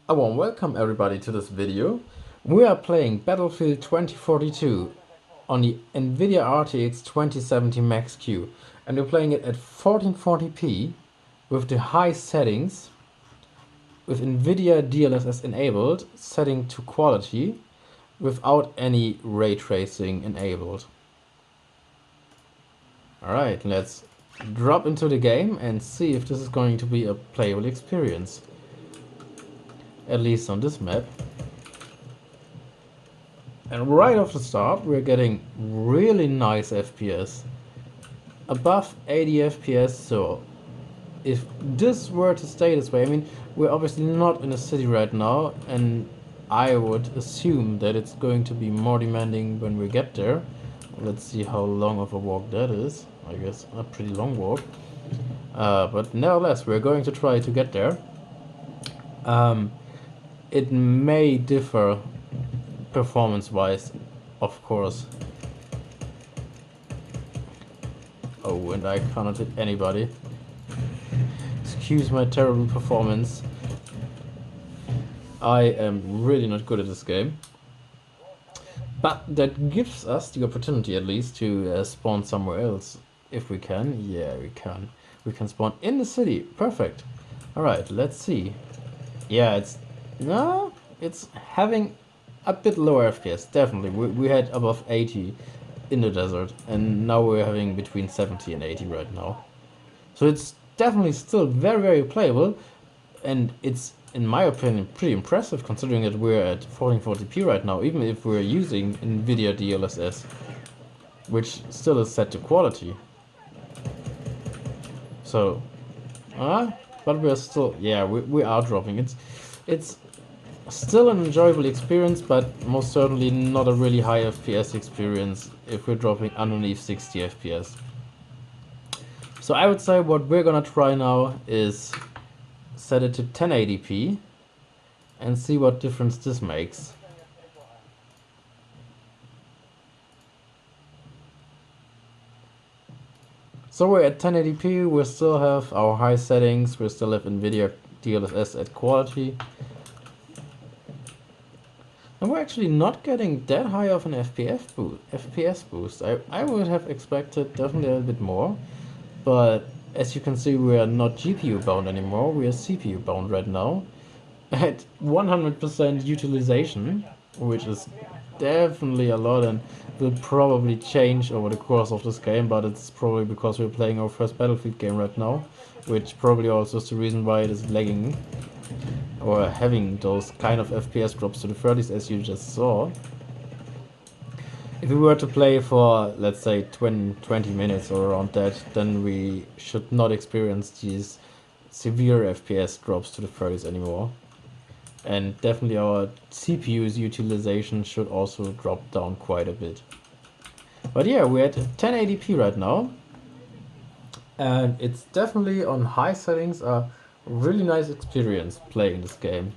A warm welcome everybody to this video. We are playing Battlefield 2042 on the Nvidia RTX 2070 MAXQ, and we're playing it at 1440p with the high settings, with Nvidia DLSS enabled, setting to quality, without any ray tracing enabled. Alright, let's drop into the game and see if this is going to be a playable experience. At least on this map. And right off the start we're getting really nice FPS. Above 80 FPS, so if this were to stay this way, I mean, we're obviously not in a city right now, and I would assume that it's going to be more demanding when we get there. Let's see how long of a walk that is. I guess a pretty long walk. But nevertheless, we're going to try to get there. It may differ performance-wise, of course. Oh, and I cannot hit anybody. Excuse my terrible performance. I am really not good at this game. But that gives us the opportunity, at least, to spawn somewhere else. If we can. Yeah, we can. We can spawn in the city. Perfect. Alright, let's see. Yeah, it's having a bit lower FPS, definitely. We had above 80 in the desert, and now we're having between 70 and 80 right now. So it's definitely still very, very playable, and it's, in my opinion, pretty impressive considering that we're at 1440p right now, even if we're using Nvidia DLSS, which still is set to quality. So, but we're still, yeah, we are dropping. It's still an enjoyable experience, but most certainly not a really high FPS experience if we're dropping underneath 60 FPS. So I would say what we're gonna try now is set it to 1080p and see what difference this makes. So we're at 1080p, we still have our high settings, we still have Nvidia DLSS at quality. And we're actually not getting that high of an FPS boost. I would have expected definitely a bit more. But as you can see, we are not GPU bound anymore, we are CPU bound right now. At 100% utilization, which is definitely a lot and will probably change over the course of this game, but it's probably because we're playing our first Battlefield game right now, which probably also is the reason why it is lagging or having those kind of FPS drops to the 30s as you just saw. If we were to play for, let's say, 20 minutes or around that, then we should not experience these severe FPS drops to the 30s anymore. And definitely our CPU's utilization should also drop down quite a bit. But yeah, we're at 1080p right now. And it's definitely on high settings a really nice experience playing this game.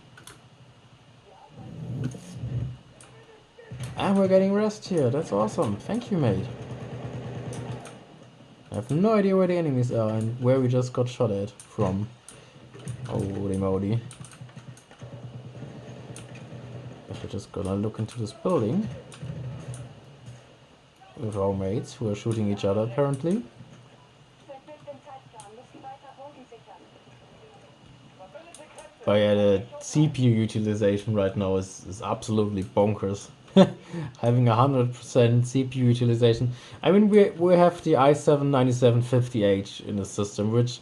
And we're getting rest here, that's awesome. Thank you, mate. I have no idea where the enemies are and where we just got shot at from. Holy moly. We're just gonna look into this building with our mates who are shooting each other apparently. But yeah, the CPU utilization right now is absolutely bonkers. Having 100% CPU utilization. I mean, we have the i7-9750H in the system, which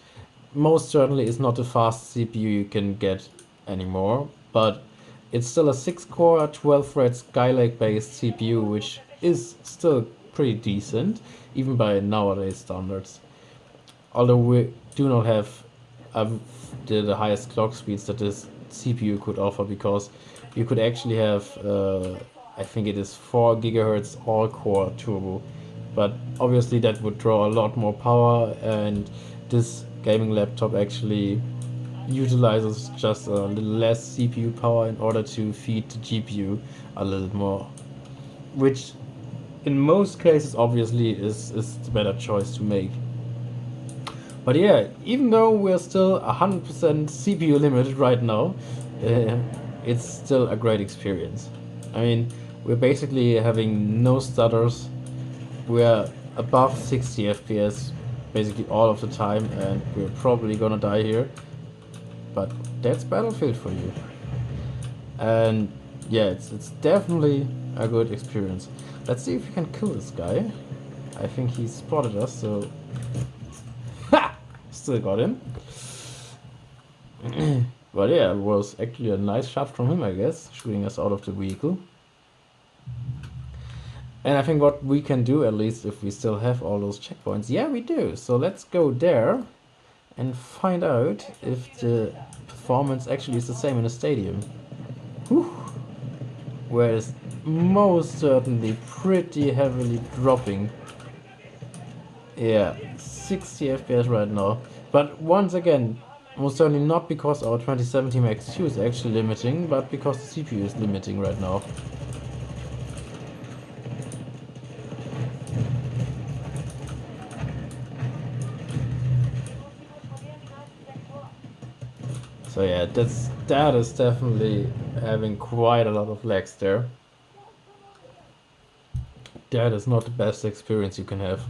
most certainly is not the fastest CPU you can get anymore, but it's still a 6-core, 12-thread Skylake-based CPU, which is still pretty decent, even by nowadays standards. Although we do not have the highest clock speeds that this CPU could offer, because you could actually have, I think it is 4 GHz all-core turbo, but obviously that would draw a lot more power, and this gaming laptop actually utilizes just a little less CPU power in order to feed the GPU a little more, which in most cases obviously is the better choice to make. But yeah, even though we're still 100% CPU limited right now, uh, it's still a great experience. I mean, we're basically having no stutters. We're above 60 FPS basically all of the time, and we're probably gonna die here. But that's Battlefield for you. And yeah, it's definitely a good experience. Let's see if we can kill this guy. I think he spotted us, so ha! Still got him. But yeah, it was actually a nice shot from him, I guess, shooting us out of the vehicle. And I think what we can do, at least if we still have all those checkpoints, yeah, we do. So let's go there and find out if the performance actually is the same in the stadium. Whew. Where it's most certainly pretty heavily dropping. Yeah, 60 FPS right now. But once again, most certainly not because our 2070 MAXQ is actually limiting, but because the CPU is limiting right now. So yeah, that is definitely having quite a lot of lags there. That is not the best experience you can have.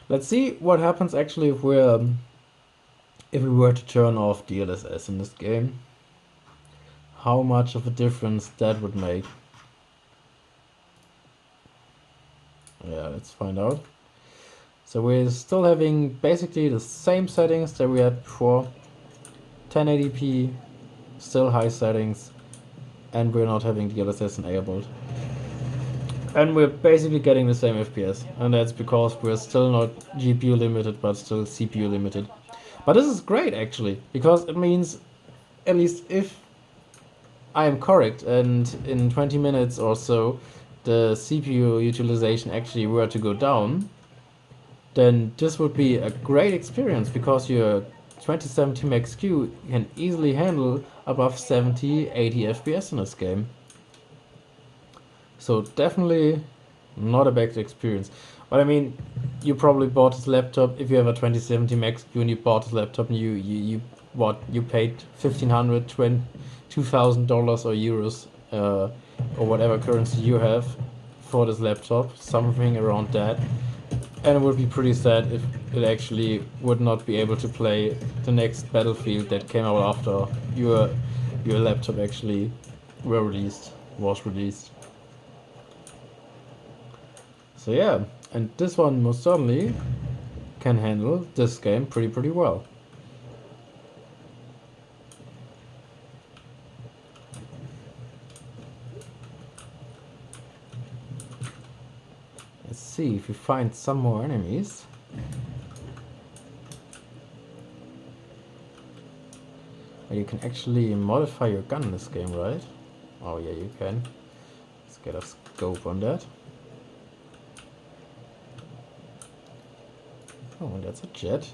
Let's see what happens actually if we were to turn off DLSS in this game. How much of a difference that would make. Yeah, let's find out. So we're still having basically the same settings that we had before. 1080p, still high settings, and we're not having DLSS enabled. And we're basically getting the same FPS, and that's because we're still not GPU limited, but still CPU limited. But this is great actually, because it means, at least if I am correct, and in 20 minutes or so, the CPU utilization actually were to go down, then this would be a great experience, because your 2070 MAXQ can easily handle above 70, 80 FPS in this game. So definitely not a bad experience. But I mean, you probably bought this laptop, if you have a 2070 MAXQ and you bought this laptop and you paid $1,500, $2,000 or euros, or whatever currency you have for this laptop, something around that. And it would be pretty sad if it actually would not be able to play the next Battlefield that came out after your laptop actually was released. So yeah, and this one most certainly can handle this game pretty well. Let's see if we find some more enemies. You can actually modify your gun in this game, right? Oh yeah, you can. Let's get a scope on that. Oh, that's a jet.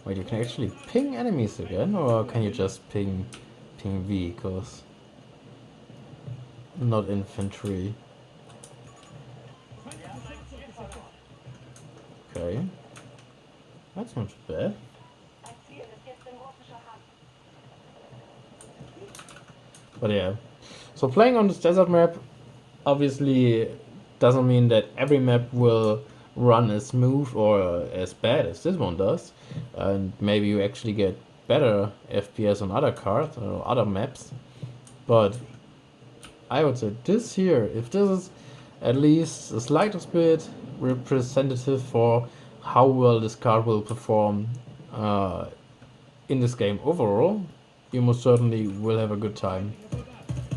Wait, you can actually ping enemies again, or can you just ping vehicles? Not infantry. Okay. That's not bad. But yeah. So playing on this desert map obviously doesn't mean that every map will run as smooth or as bad as this one does. And maybe you actually get better FPS on other cards or other maps. But I would say this here, if this is at least the slightest bit representative for how well this card will perform in this game overall, you most certainly will have a good time.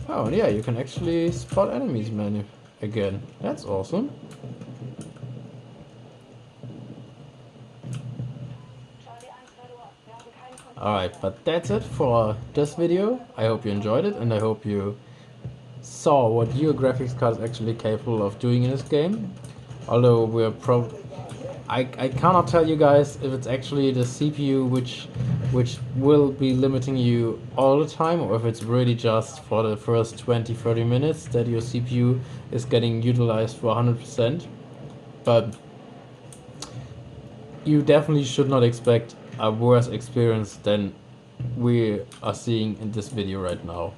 Oh, and yeah, you can actually spot enemies again. That's awesome. Alright, but that's it for this video. I hope you enjoyed it, and I hope you saw what your graphics card is actually capable of doing in this game. Although I cannot tell you guys if it's actually the CPU which will be limiting you all the time, or if it's really just for the first 20-30 minutes that your CPU is getting utilized for 100%. But you definitely should not expect a worse experience than we are seeing in this video right now.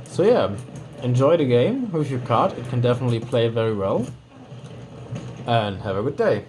So yeah, enjoy the game with your card, it can definitely play very well, and have a good day.